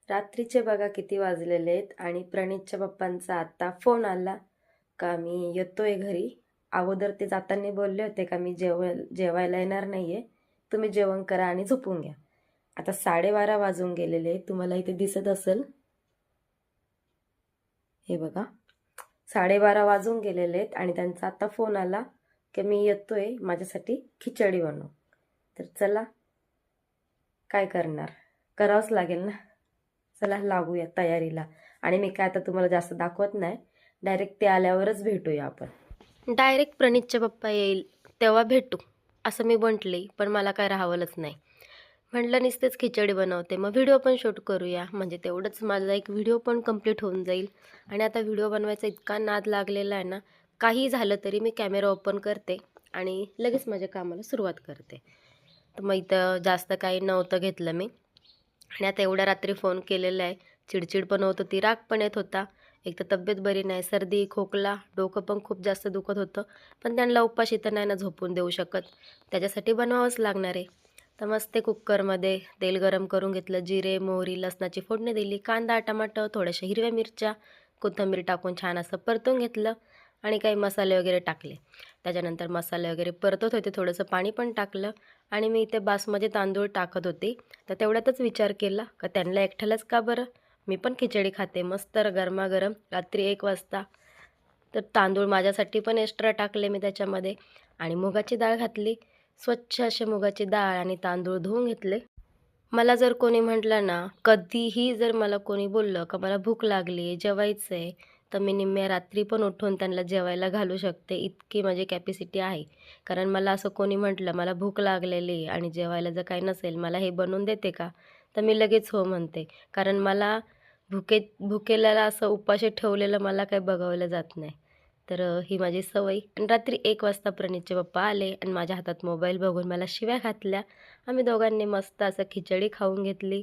रात्रीचे बघा किती वाजलेले आहेत आणि प्रणीतच्या पप्पांचा आता फोन आला का मी येतोय घरी. अगोदर ते जाताना बोलले होते का मी जेवायला येणार नाहीये, तुम्ही जेवण करा आणि झोपून घ्या. आता 12:30 वाजून गेलेले, तुम्हाला इथे दिसत असेल, हे बघा 12:30 वाजून गेलेले आहेत आणि त्यांचा आता फोन आला की मी येतोय, माझ्यासाठी खिचडी बनव. तर चला, काय करणार, करावंच लागेल ना. चला लागूया तयारीला. आणि मी काय आता तुम्हाला जास्त दाखवत नाही, डायरेक्ट ते आल्यावरच भेटूया आपण. डायरेक्ट प्रणीतचे पप्पा येईल तेव्हा भेटू असं मी म्हटले, पण मला काय राहावलंच नाही. म्हटलं नुसतेच खिचडी बनवते, मग व्हिडिओ पण शूट करूया, म्हणजे तेवढंच माझा एक व्हिडिओ पण कंप्लीट होऊन जाईल. आणि आता व्हिडिओ बनवायचा इतका नाद लागलेला आहे ना, काही झालं तरी मी कॅमेरा ओपन करते आणि लगेच माझ्या कामाला सुरुवात करते. तर मग इथं जास्त काही नव्हतं घेतलं मी. आणि आता एवढ्या रात्री फोन केलेला आहे, चिडचिड पण होत होती, राग पण येत होता. एक तर तब्येत बरी नाही, सर्दी खोकला, डोकं पण खूप जास्त दुखत होतं. पण त्यांना उपाशी तर नाही ना झोपून देऊ शकत, त्याच्यासाठी बनवावंच लागणार आहे. तर मस्त ते कुकरमध्ये तेल गरम करून घेतलं, जिरे मोहरी लसणाची फोडणी दिली, कांदा टमाटर थोड्याशा हिरव्या मिरच्या कोथिंबीर टाकून छान असं परतून घेतलं आणि काही मसाले वगैरे टाकले. त्याच्यानंतर मसाले वगैरे परतत होते, थोडंसं पाणी पण टाकलं आणि मी इथे बासमती तांदूळ टाकत होते. तर तेवढ्यातच विचार केला का त्यांना एकट्यालाच का बरं, मी पण खिचडी खाते मस्त गरमागरम रात्री 1 वाजता. तर तांदूळ माझ्यासाठी पण एक्स्ट्रा टाकले मी त्याच्यामध्ये आणि मुगाची डाळ घातली. स्वच्छ असे मुगाची डाळ आणि तांदूळ धुवून घेतले. मला जर कोणी म्हटलं ना, कधीही जर मला कोणी बोललं का मला भूक लागली आहे, जेवायचं आहे, तर मी निम्म्या रात्री पण उठून त्यांना जेवायला घालू शकते, इतकी माझी कॅपॅसिटी आहे. कारण मला असं कोणी म्हटलं मला भूक लागलेली आहे आणि जेवायला जर काही नसेल, मला हे बनवून देते का, तर मी लगेच हो म्हणते. कारण मला भुकेल्याला असं उपाशी ठेवलेलं मला काही बघवलं जात नाही. तर ही माझी सवय. आणि रात्री 1 वाजता प्रणीतचे पप्पा आले आणि माझ्या हातात मोबाईल बघून मला शिव्या घातल्या. आम्ही दोघांनी मस्त असं खिचडी खाऊन घेतली,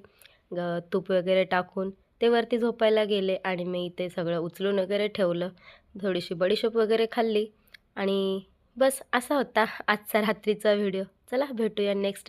तूप वगैरे टाकून. ते वरती झोपायला गेले आणि मी इथे सगळं उचलून वगैरे ठेवलं. थोडीशी बडीशोप वगैरे खाल्ली आणि बस असा होता आजचा रात्रीचा व्हिडिओ. चला भेटूया नेक्स्ट.